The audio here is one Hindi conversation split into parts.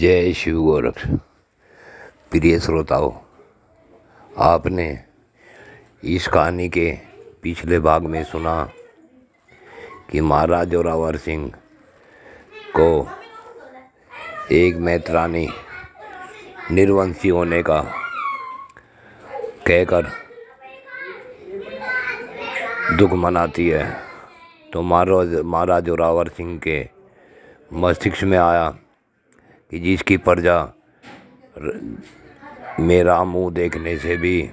जय शिव गोरख। प्रिय श्रोताओं, आपने इस कहानी के पिछले भाग में सुना कि महाराज जोरावर सिंह को एक मैतरानी निर्वंशी होने का कहकर दुख मनाती है। तो महाराज जोरावर सिंह के मस्तिष्क में आया कि जिसकी प्रजा मेरा मुंह देखने से भी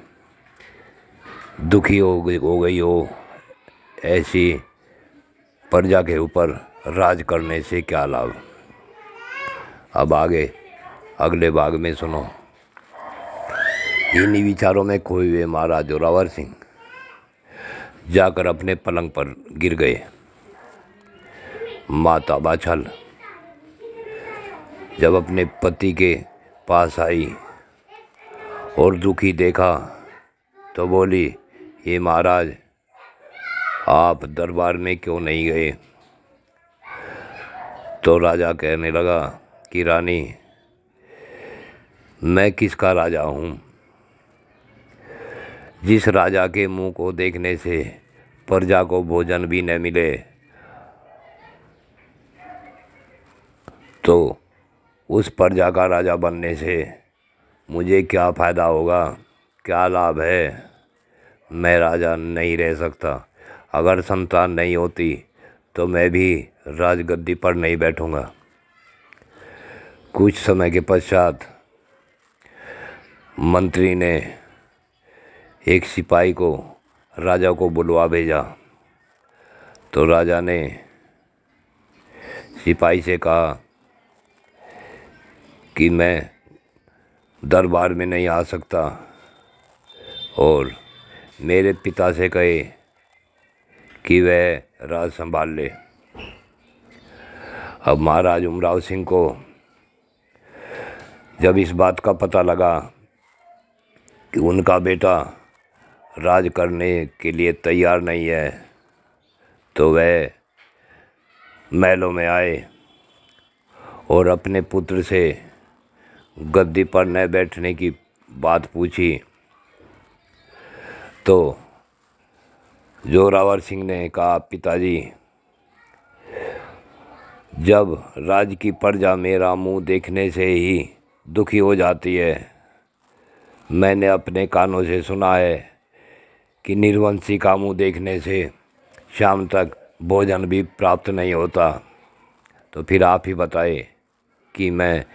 दुखी हो गई हो, ऐसी प्रजा के ऊपर राज करने से क्या लाभ। अब आगे अगले भाग में सुनो। इन्हीं विचारों में खोए हुए महाराज जोरावर सिंह जाकर अपने पलंग पर गिर गए। माता बाछल जब अपने पति के पास आई और दुखी देखा तो बोली, ये महाराज, आप दरबार में क्यों नहीं गए? तो राजा कहने लगा कि रानी, मैं किसका राजा हूँ? जिस राजा के मुंह को देखने से प्रजा को भोजन भी न मिले तो उस प्रजा का राजा बनने से मुझे क्या फ़ायदा होगा, क्या लाभ है? मैं राजा नहीं रह सकता। अगर संतान नहीं होती तो मैं भी राजगद्दी पर नहीं बैठूंगा। कुछ समय के पश्चात मंत्री ने एक सिपाही को राजा को बुलवा भेजा। तो राजा ने सिपाही से कहा कि मैं दरबार में नहीं आ सकता और मेरे पिता से कहे कि वह राज संभाल ले। अब महाराज उमराव सिंह को जब इस बात का पता लगा कि उनका बेटा राज करने के लिए तैयार नहीं है, तो वह महलों में आए और अपने पुत्र से गद्दी पर न बैठने की बात पूछी। तो जोरावर सिंह ने कहा, पिताजी, जब राज की प्रजा मेरा मुंह देखने से ही दुखी हो जाती है, मैंने अपने कानों से सुना है कि निर्वंशी का मुंह देखने से शाम तक भोजन भी प्राप्त नहीं होता। तो फिर आप ही बताए कि मैं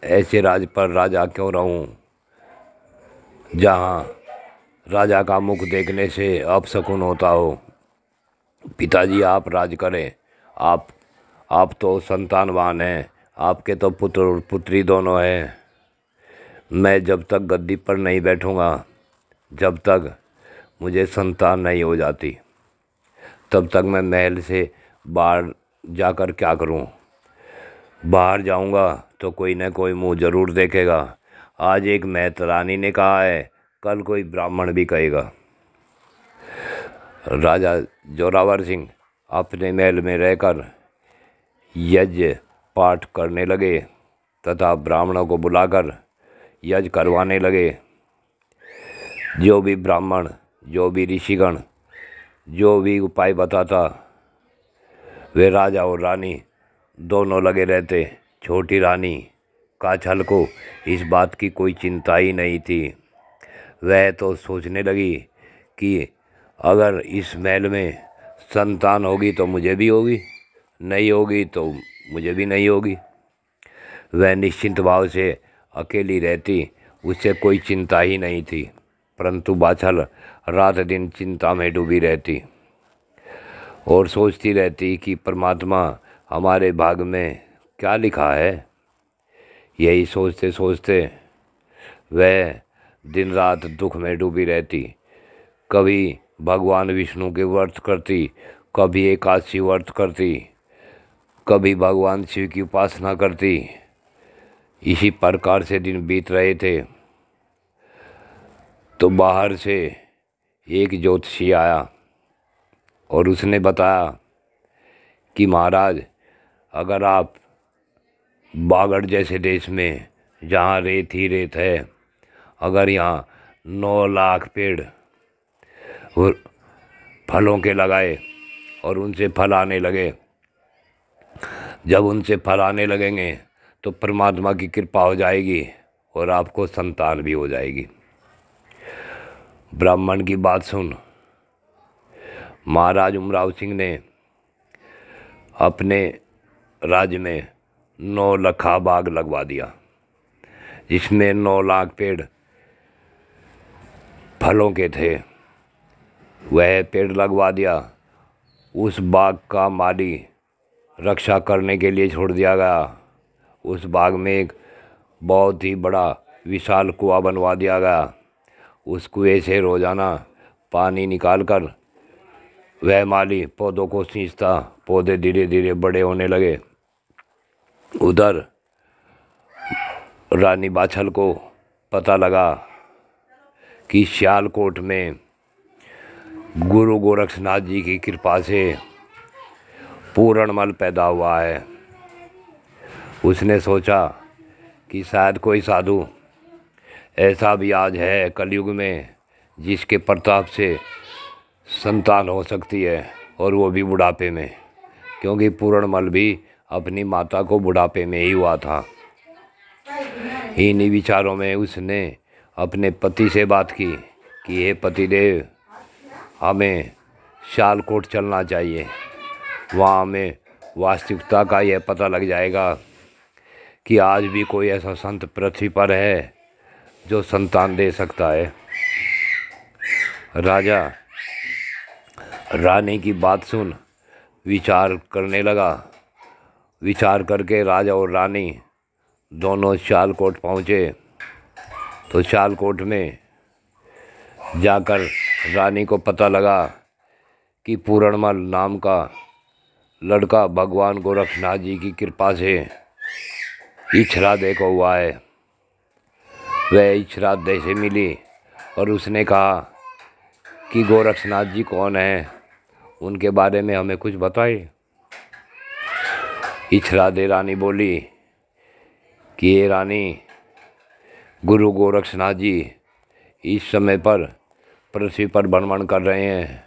ऐसे राज पर राजा क्यों रहूं जहां राजा का मुख देखने से अपशकुन होता हो। पिताजी, आप राज करें। आप तो संतानवान हैं, आपके तो पुत्र और पुत्री दोनों हैं। मैं जब तक गद्दी पर नहीं बैठूंगा, जब तक मुझे संतान नहीं हो जाती, तब तक मैं महल से बाहर जाकर क्या करूं? बाहर जाऊंगा तो कोई न कोई मुंह जरूर देखेगा। आज एक मैतरानी ने कहा है, कल कोई ब्राह्मण भी कहेगा। राजा जोरावर सिंह अपने महल में रहकर यज्ञ पाठ करने लगे तथा ब्राह्मणों को बुलाकर यज्ञ करवाने लगे। जो भी ब्राह्मण, जो भी ऋषिगण जो भी उपाय बताता, वे राजा और रानी दोनों लगे रहते। छोटी रानी काछल को इस बात की कोई चिंता ही नहीं थी। वह तो सोचने लगी कि अगर इस महल में संतान होगी तो मुझे भी होगी, नहीं होगी तो मुझे भी नहीं होगी। वह निश्चिंत भाव से अकेली रहती, उससे कोई चिंता ही नहीं थी। परंतु बाछल रात दिन चिंता में डूबी रहती और सोचती रहती कि परमात्मा हमारे भाग में क्या लिखा है। यही सोचते सोचते वह दिन रात दुख में डूबी रहती। कभी भगवान विष्णु के व्रत करती, कभी एकादशी व्रत करती, कभी भगवान शिव की उपासना करती। इसी प्रकार से दिन बीत रहे थे। तो बाहर से एक ज्योतिषी आया और उसने बताया कि महाराज, अगर आप बागड़ जैसे देश में जहाँ रेत ही रेत है, अगर यहाँ 9 लाख पेड़ और फलों के लगाए और उनसे फल आने लगे, जब उनसे फल आने लगेंगे तो परमात्मा की कृपा हो जाएगी और आपको संतान भी हो जाएगी। ब्राह्मण की बात सुन महाराज उमराव सिंह ने अपने राज्य में 9 लखा बाग लगवा दिया, जिसमें 9 लाख पेड़ फलों के थे। वह पेड़ लगवा दिया। उस बाग का माली रक्षा करने के लिए छोड़ दिया गया। उस बाग में एक बहुत ही बड़ा विशाल कुआं बनवा दिया गया। उस कुएं से रोज़ाना पानी निकालकर वह माली पौधों को सींचता। पौधे धीरे धीरे बड़े होने लगे। उधर रानी बाछल को पता लगा कि सियालकोट में गुरु गोरक्षनाथ जी की कृपा से पूर्णमल पैदा हुआ है। उसने सोचा कि शायद कोई साधु ऐसा भी आज है कलयुग में जिसके प्रताप से संतान हो सकती है, और वो भी बुढ़ापे में, क्योंकि पूर्णमल भी अपनी माता को बुढ़ापे में ही हुआ था। इन्हीं विचारों में उसने अपने पति से बात की कि हे पतिदेव, हमें सियालकोट चलना चाहिए। वहाँ हमें वास्तविकता का यह पता लग जाएगा कि आज भी कोई ऐसा संत पृथ्वी पर है जो संतान दे सकता है। राजा रानी की बात सुन विचार करने लगा। विचार करके राजा और रानी दोनों सियालकोट पहुँचे। तो सियालकोट में जाकर रानी को पता लगा कि पूर्णमल नाम का लड़का भगवान गोरक्षनाथ जी की कृपा से इच्छरादे को हुआ है। वह इच्छरादे से मिली और उसने कहा कि गोरक्षनाथ जी कौन हैं, उनके बारे में हमें कुछ बताइए। इच्छरादे रानी बोली कि ये रानी, गुरु गोरक्षनाथ जी इस समय पर पृथ्वी पर भ्रमण कर रहे हैं।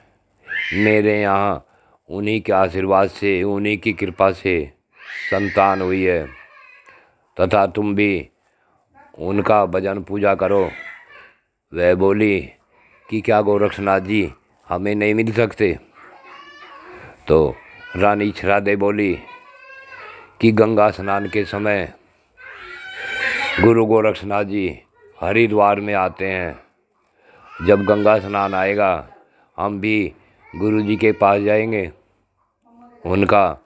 मेरे यहाँ उन्हीं के आशीर्वाद से, उन्हीं की कृपा से संतान हुई है, तथा तुम भी उनका भजन पूजा करो। वह बोली कि क्या गोरक्षनाथ जी हमें नहीं मिल सकते? तो रानी इच्छरादे बोली कि गंगा स्नान के समय गुरु गोरक्षनाथ जी हरिद्वार में आते हैं। जब गंगा स्नान आएगा हम भी गुरु जी के पास जाएंगे, उनका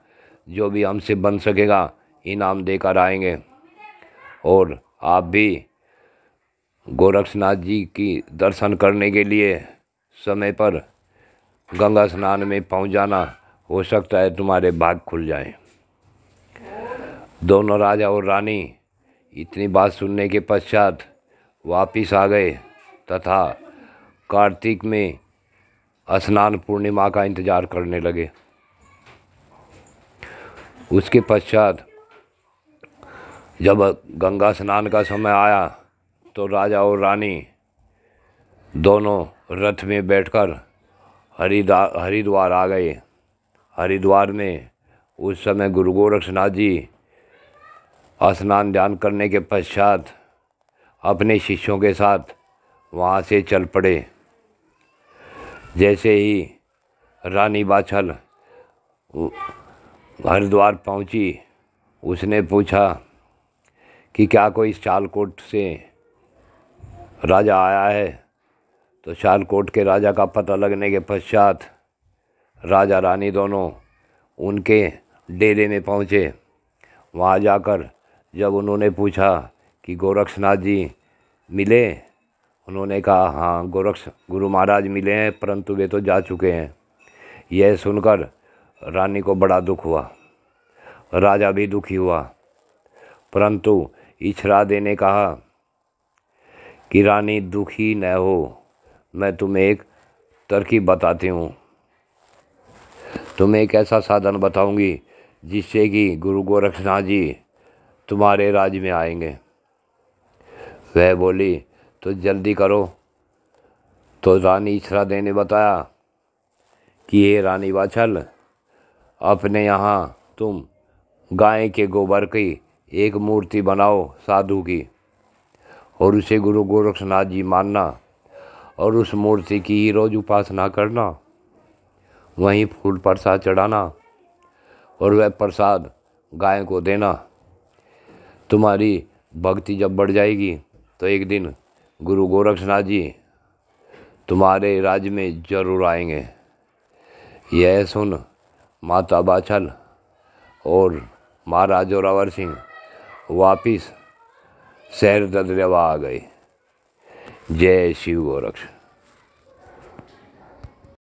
जो भी हमसे बन सकेगा इनाम देकर आएंगे, और आप भी गोरक्षनाथ जी की दर्शन करने के लिए समय पर गंगा स्नान में पहुंच जाना। हो सकता है तुम्हारे भाग खुल जाएं। दोनों राजा और रानी इतनी बात सुनने के पश्चात वापिस आ गए तथा कार्तिक में स्नान पूर्णिमा का इंतज़ार करने लगे। उसके पश्चात जब गंगा स्नान का समय आया तो राजा और रानी दोनों रथ में बैठकर हरिद्वार आ गए। हरिद्वार में उस समय गुरु गोरक्षनाथ जी स्नान ध्यान करने के पश्चात अपने शिष्यों के साथ वहाँ से चल पड़े। जैसे ही रानी बाछल हरिद्वार पहुँची, उसने पूछा कि क्या कोई सियालकोट से राजा आया है? तो सियालकोट के राजा का पता लगने के पश्चात राजा रानी दोनों उनके डेरे में पहुँचे। वहाँ जाकर जब उन्होंने पूछा कि गोरक्षनाथ जी मिले, उन्होंने कहा हाँ गुरु महाराज मिले हैं, परंतु वे तो जा चुके हैं। यह सुनकर रानी को बड़ा दुख हुआ, राजा भी दुखी हुआ, परंतु इच्छरादे ने कहा कि रानी दुखी न हो, मैं तुम्हें एक तरकीब बताती हूँ। तुम्हें एक ऐसा साधन बताऊंगी जिससे कि गुरु गोरक्षनाथ जी तुम्हारे राज्य में आएंगे। वह बोली, तो जल्दी करो। तो रानी इच्छरादे ने बताया कि हे रानी वाछल, अपने यहाँ तुम गाय के गोबर की एक मूर्ति बनाओ साधु की, और उसे गुरु गोरक्षनाथ जी मानना, और उस मूर्ति की ही रोज उपासना करना। वहीं फूल प्रसाद चढ़ाना और वह प्रसाद गाय को देना। तुम्हारी भक्ति जब बढ़ जाएगी तो एक दिन गुरु गोरक्षनाथ जी तुम्हारे राज्य में जरूर आएंगे। यह सुन माता वाछल और महाराज जोरावर सिंह वापिस शहर ददरेवा आ गए। जय शिव गोरक्ष।